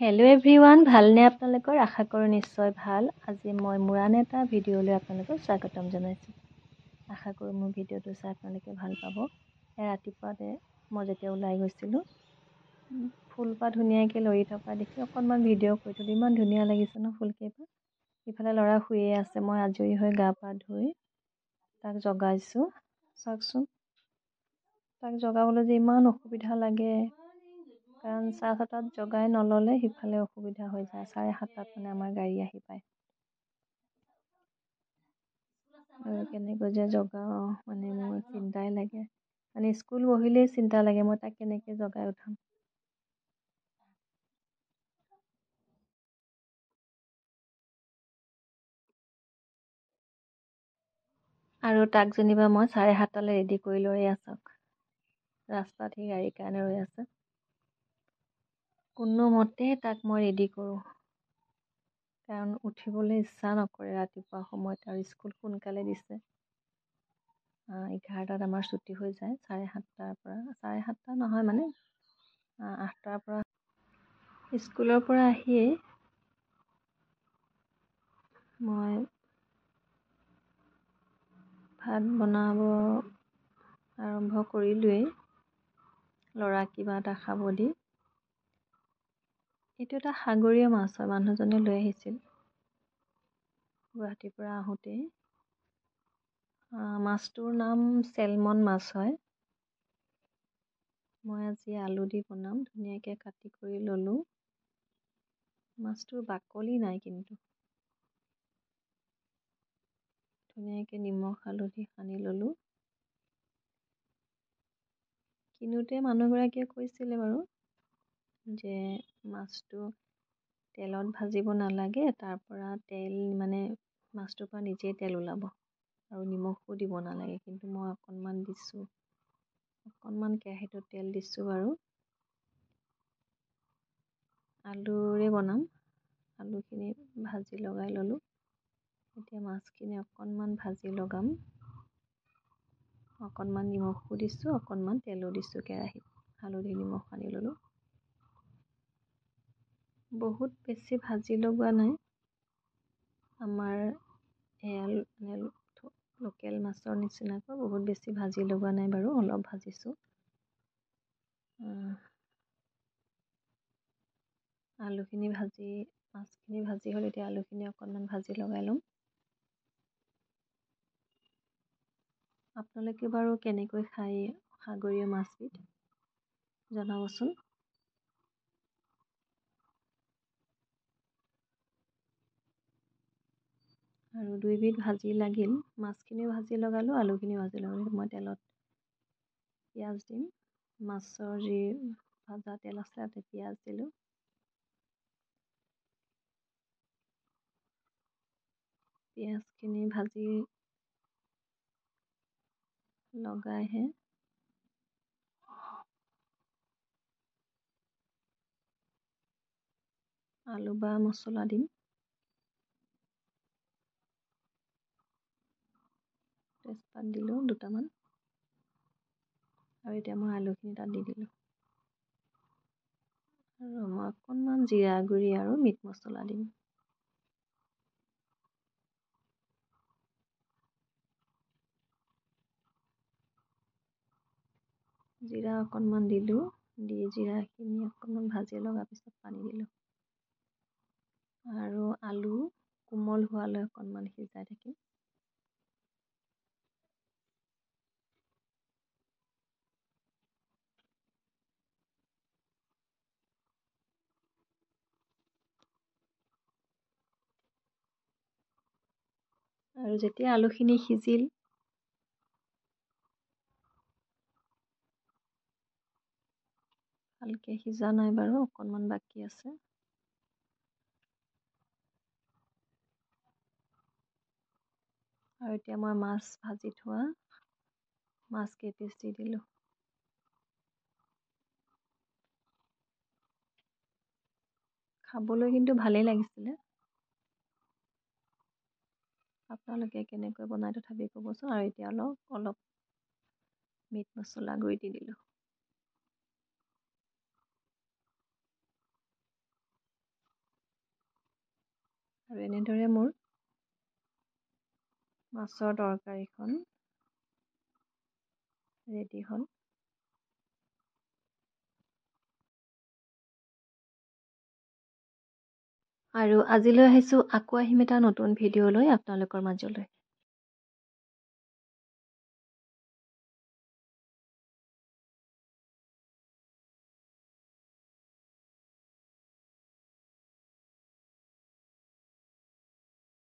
Hello' everyone, ভালনে আপোনালোকৰ? আশা কৰোঁ নিশ্চয় ভাল। আজি মই মোৰ আন এটা ভিডিঅ'লৈ আপোনালোকক স্বাগতম জনাইছোঁ। আশা কৰোঁ মোৰ ভিডিঅ'টো চাই আপোনালোকে ভাল পাব। ৰাতিপুৱাতে মই যেতিয়া ওলাই গৈছিলোঁ, ফুলপাহ ধুনীয়াকৈ লৰি থকা দেখি অকণমান ভিডিঅ' কৰি থলোঁ। ইমান ধুনীয়া লাগিছে ন ফুলকেইপাহ। ইফালে ল'ৰা শুয়ে আছে, মই আজৰি হৈ গা পা ধুই তাক জগাইছোঁ। চাওকচোন, তাক জগাবলৈ যে ইমান অসুবিধা লাগে, কাৰণ 7:30 জগাই নল'লে সিফালে অসুবিধা হৈ যায়। 7:30 মানে আমাৰ গাড়ী আহি পায়। আৰু কেনেকৈ যে জগাওঁ মানে মোৰ চিন্তাই লাগে। মানে স্কুল বহিলেই চিন্তা লাগে মই তাক কেনেকৈ জগাই উঠাম। আৰু তাক যেনিবা মই 7:30 ৰেডি কৰি লৈ আছক, ৰাস্তাত সি গাড়ীৰ কাৰণে ৰৈ আছে। কোনোমতে তাক মই ৰেডি কৰোঁ, কাৰণ উঠিবলৈ ইচ্ছা নকৰে ৰাতিপুৱা সময়ত, আৰু স্কুল সোনকালে দিছে। 11টাত আমাৰ ছুটি হৈ যায়। 7:30 পৰা, 7:30 নহয় মানে 8টাৰ পৰা। স্কুলৰ পৰা আহিয়েই মই ভাত বনাব আৰম্ভ কৰিলোৱেই, ল'ৰাক কিবা এটা খাব দি। এইটো এটা সাগৰীয় মাছ হয়, মানুহজনে লৈ আহিছিল গুৱাহাটীৰ পৰা আহোঁতেই। মাছটোৰ নাম চেলমন মাছ হয়। মই আজি আলু দি বনাম। ধুনীয়াকৈ কাটি কৰি ল'লোঁ। মাছটোৰ বাকলি নাই, কিন্তু ধুনীয়াকৈ নিমখ হালধি সানি ল'লোঁ। কিনোতে মানুহগৰাকীয়ে কৈছিলে বাৰু যে মাছটো তেলত ভাজিব নালাগে, তাৰ পৰা তেল মানে মাছটোৰ পৰা নিজেই তেল ওলাব, আৰু নিমখো দিব নালাগে। কিন্তু মই অকণমান দিছোঁ, অকণমান কেৰাহীটোত তেল দিছোঁ বাৰু। আলুৰে বনাম। আলুখিনি ভাজি লগাই ল'লোঁ। এতিয়া মাছখিনি অকণমান ভাজি লগাম। অকণমান নিমখো দিছোঁ, অকণমান তেলো দিছোঁ কেৰাহীত। হালধি নিমখ সানি ল'লোঁ। বহুত বেছি ভাজি লগোৱা নাই। আমাৰ এয়া লোকেল মাছৰ নিচিনাকৈ বহুত বেছি ভাজি লগোৱা নাই বাৰু, অলপ ভাজিছোঁ। আলুখিনি ভাজি, মাছখিনি ভাজি হ'ল। এতিয়া আলুখিনি অকণমান ভাজি লগাই ল'ম। আপোনালোকে বাৰু কেনেকৈ খায় সাগৰীয় মাছবিধ জনাবচোন। আৰু দুইবিধ ভাজি লাগিল। মাছখিনিও ভাজি লগালোঁ, আলুখিনিও ভাজি লগালোঁ। মই তেলত পিঁয়াজ দিম। মাছৰ যি ভাজা তেল আছে তাতে পিঁয়াজ দিলোঁ। পিঁয়াজখিনি ভাজি লগাইহে আলু বা মছলা দিম। তেজপাত দিলোঁ দুটামান, আৰু এতিয়া মই আলুখিনি তাত দি দিলোঁ। আৰু মই অকণমান জিৰা গুড়ি আৰু মিট মছলা দিম। জিৰা অকণমান দিলোঁ, দি জিৰাখিনি অকণমান ভাজি লগাৰ পিছত পানী দিলোঁ। আৰু আলু কোমল হোৱালৈ অকণমান সিজাই থাকিম। আৰু যেতিয়া আলুখিনি সিজিল, ভালকৈ সিজা নাই বাৰু, অকণমান বাকী আছে। আৰু এতিয়া মই মাছ ভাজি থোৱা মাছকেইপিচ দি দিলোঁ। খাবলৈ কিন্তু ভালেই লাগিছিলে। আপোনালোকে কেনেকৈ বনাই তথাপি ক'বচোন। আৰু এতিয়া অলপ মিট মছলা গুড়ি দি দিলোঁ। আৰু এনেদৰে মোৰ মাছৰ তৰকাৰীখন ৰেডি হ'ল। আৰু আজিলৈ আহিছোঁ, আকৌ আহিম এটা নতুন ভিডিঅ' লৈ আপোনালোকৰ মাজলৈ।